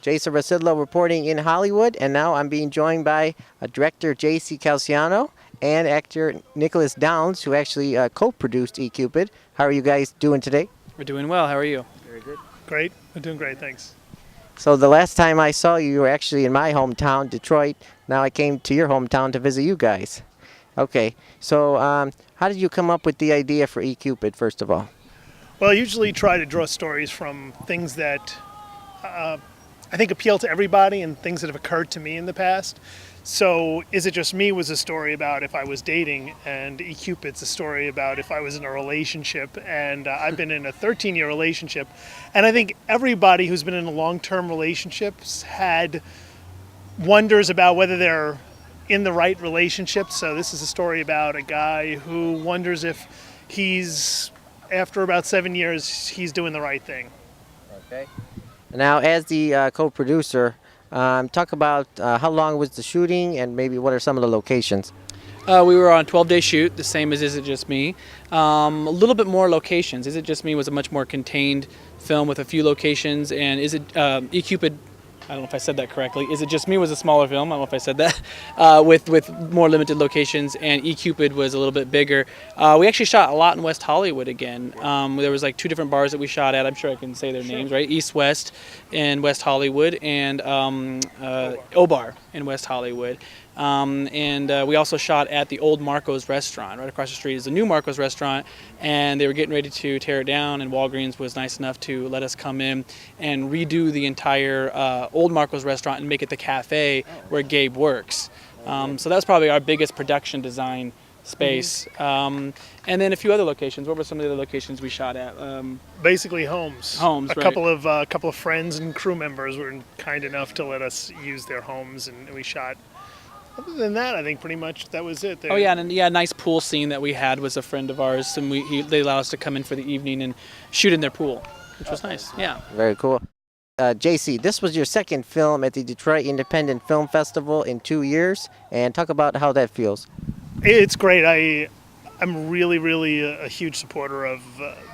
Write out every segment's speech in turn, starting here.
Jason Rzucidlo reporting in Hollywood, and now I'm being joined by director J.C. Calciano and actor Nicholas Downs, who actually co-produced eCupid. How are you guys doing today? We're doing well. How are you? Very good. Great. We're doing great, thanks. So the last time I saw you, you were actually in my hometown, Detroit. Now I came to your hometown to visit you guys. Okay, so how did you come up with the idea for eCupid, first of all? Well, I usually try to draw stories from things that I think appeal to everybody and things that have occurred to me in the past. So Is It Just Me was a story about if I was dating, and eCupid's a story about if I was in a relationship. And I've been in a 13-year relationship, and I think everybody who's been in a long-term relationships had wonders about whether they're in the right relationship. So this is a story about a guy who wonders if after about 7 years, he's doing the right thing. Okay. Now, as the co-producer, talk about how long was the shooting and maybe what are some of the locations? We were on a 12-day shoot, the same as Is It Just Me. A little bit more locations. Is It Just Me was a much more contained film with a few locations, and eCupid, I don't know if I said that correctly. Is It Just Me was a smaller film. I don't know if I said that, with more limited locations, and eCupid was a little bit bigger. We actually shot a lot in West Hollywood again. There was like 2 different bars that we shot at. I'm sure I can say their names, right? East West in West Hollywood, and O-Bar in West Hollywood. We also shot at the old Marco's restaurant. Right across the street is the new Marco's restaurant, and they were getting ready to tear it down, and Walgreens was nice enough to let us come in and redo the entire old Marco's restaurant and make it the cafe where Gabe works. So that's probably our biggest production design space. And then a few other locations. What were some of the other locations we shot at? Basically homes. Homes, a right. couple of friends and crew members were kind enough to let us use their homes, and we shot. Other than that, I think pretty much that was it. Oh yeah, and a nice pool scene that we had was a friend of ours, and they allowed us to come in for the evening and shoot in their pool, which was nice. Yeah. Very cool. JC, this was your second film at the Detroit Independent Film Festival in 2 years, and talk about how that feels. It's great. I'm really, really a huge supporter of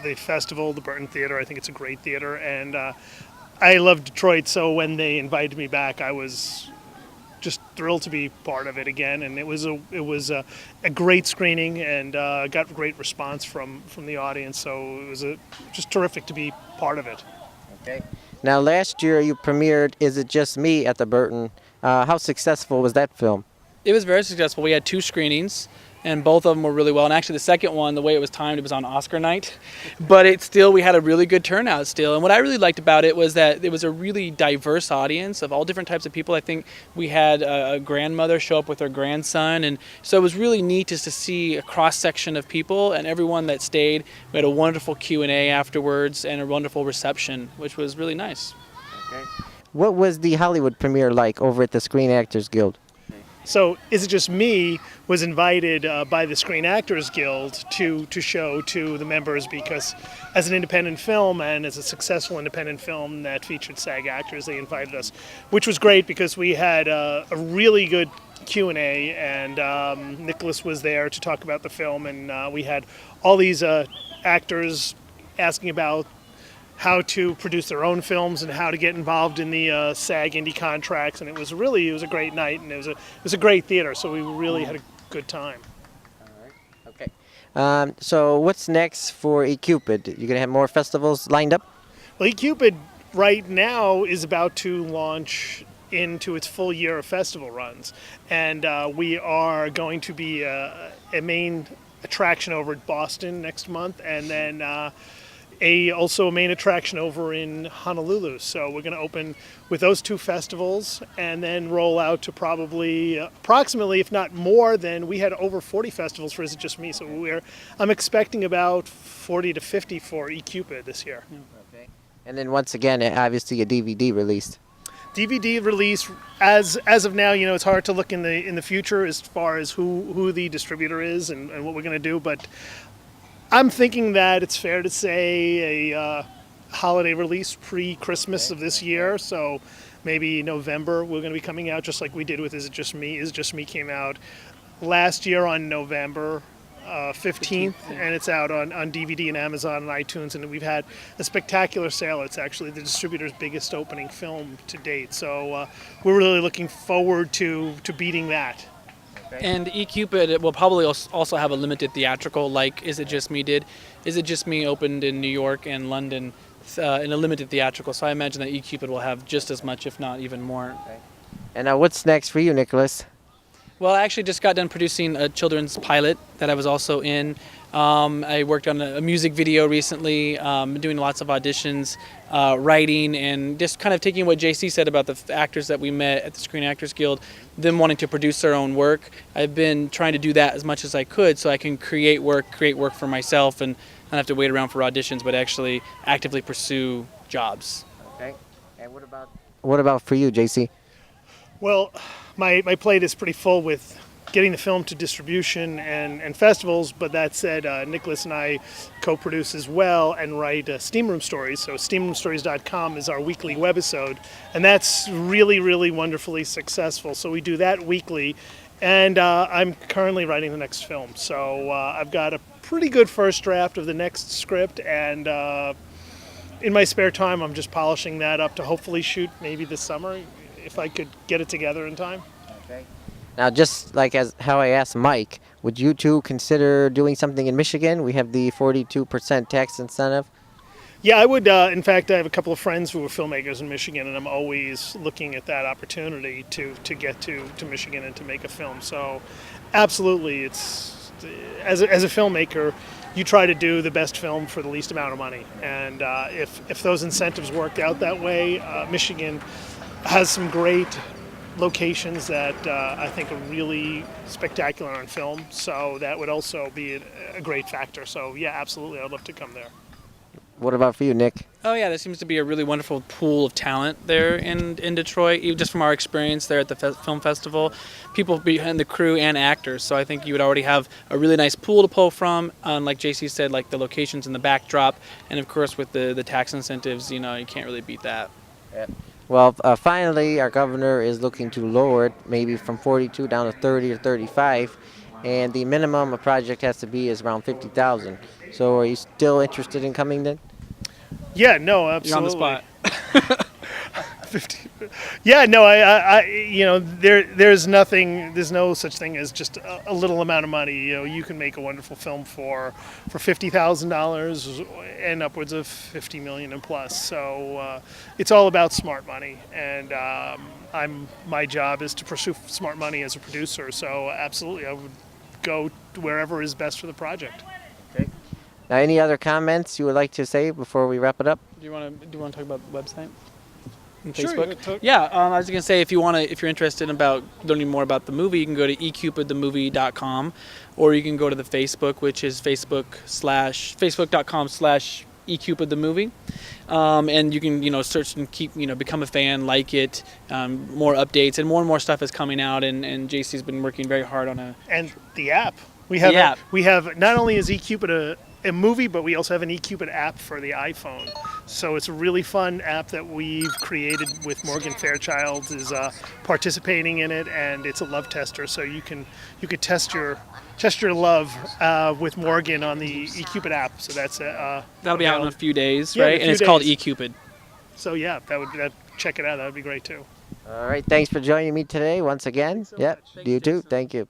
the festival, the Burton Theatre. I think it's a great theater, and I love Detroit. So when they invited me back, I was just thrilled to be part of it again, and it was a great screening, and got great response from the audience. So it was just terrific to be part of it. Okay. Now, last year you premiered Is It Just Me at the Burton. How successful was that film? It was very successful. We had 2 screenings, and both of them were really well. And actually, the second one, the way it was timed, it was on Oscar night. But we had a really good turnout still. And what I really liked about it was that it was a really diverse audience of all different types of people. I think we had a grandmother show up with her grandson. And so it was really neat just to see a cross-section of people, and everyone that stayed. We had a wonderful Q&A afterwards and a wonderful reception, which was really nice. Okay. What was the Hollywood premiere like over at the Screen Actors Guild? So Is It Just Me was invited by the Screen Actors Guild to show to the members, because as an independent film and as a successful independent film that featured SAG actors, they invited us, which was great because we had a really good Q&A, and Nicholas was there to talk about the film, and we had all these actors asking about how to produce their own films and how to get involved in the SAG indie contracts, and it was a great night, and it was a great theater, so we really had a good time. All right. Okay. So what's next for eCupid? You gonna have more festivals lined up? Well, eCupid right now is about to launch into its full year of festival runs, and we are going to be a main attraction over at Boston next month, and then also a main attraction over in Honolulu. So we're going to open with those 2 festivals and then roll out to probably approximately, if not more than, we had over 40 festivals for Is It Just Me. So I'm expecting about 40 to 50 for eCupid this year. Okay. And then once again, obviously a DVD release. DVD release, as of now, it's hard to look in the future as far as who the distributor is and what we're going to do, but I'm thinking that it's fair to say a holiday release pre-Christmas of this year, so maybe November we're going to be coming out, just like we did with Is It Just Me. Is It Just Me came out last year on November 15th, and it's out on DVD and Amazon and iTunes, and we've had a spectacular sale. It's actually the distributor's biggest opening film to date, so we're really looking forward to beating that. And eCupid will probably also have a limited theatrical, like Is It Just Me did. Is It Just Me opened in New York and London in a limited theatrical, so I imagine that eCupid will have just as much, if not even more. Okay. And what's next for you, Nicholas? Well, I actually just got done producing a children's pilot that I was also in. I worked on a music video recently, doing lots of auditions, writing, and just kind of taking what JC said about the actors that we met at the Screen Actors Guild, them wanting to produce their own work. I've been trying to do that as much as I could so I can create work for myself and not have to wait around for auditions, but actually actively pursue jobs. Okay. And what about for you, JC? Well, my plate is pretty full with getting the film to distribution and festivals, but that said, Nicholas and I co-produce as well and write Steam Room Stories. So steamroomstories.com is our weekly webisode, and that's really, really wonderfully successful. So we do that weekly, and I'm currently writing the next film. So I've got a pretty good first draft of the next script, and in my spare time, I'm just polishing that up to hopefully shoot maybe this summer, if I could get it together in time. Okay. Now, just like as how I asked Mike, would you two consider doing something in Michigan? We have the 42% tax incentive. Yeah, I would. In fact, I have a couple of friends who are filmmakers in Michigan, and I'm always looking at that opportunity to get to Michigan and to make a film. So, absolutely, it's as a filmmaker, you try to do the best film for the least amount of money, and if those incentives worked out that way, Michigan has some great locations that I think are really spectacular on film, so that would also be a great factor. So yeah, absolutely, I'd love to come there. What about for you, Nick? Oh yeah, there seems to be a really wonderful pool of talent there in Detroit, even just from our experience there at the film festival. People behind the crew and actors, so I think you would already have a really nice pool to pull from. Like JC said, like the locations and the backdrop, and of course with the tax incentives, you can't really beat that. Yeah. Well, finally, our governor is looking to lower it, maybe from 42 down to 30 or 35, and the minimum a project has to be is around 50,000. So, are you still interested in coming then? Yeah, no, absolutely. You're on the spot. 50. Yeah, no, there's no such thing as just a little amount of money. You can make a wonderful film for $50,000 and upwards of $50 million and plus. So it's all about smart money, and my job is to pursue smart money as a producer. So absolutely, I would go wherever is best for the project. Okay. Now, any other comments you would like to say before we wrap it up? Do you want to talk about the website? And Sure, Facebook? Yeah, I was gonna say if you're interested about learning more about the movie, you can go to eCupidthemovie.com, or you can go to the Facebook, which is facebook.com/eCupidthemovie, and you can search and keep become a fan, like it, more updates and more stuff is coming out, and JC's been working very hard on and the app. We have not only is eCupid a movie, but we also have an eCupid app for the iPhone. So it's a really fun app that we've created with Morgan Fairchild is participating in it, and it's a love tester. So you can test your love with Morgan on the eCupid app. So that's that'll be out in a few days, yeah, right? And it's called eCupid. So yeah, check it out. That would be great too. All right, thanks for joining me today once again. So yep, much. you too. Thank you.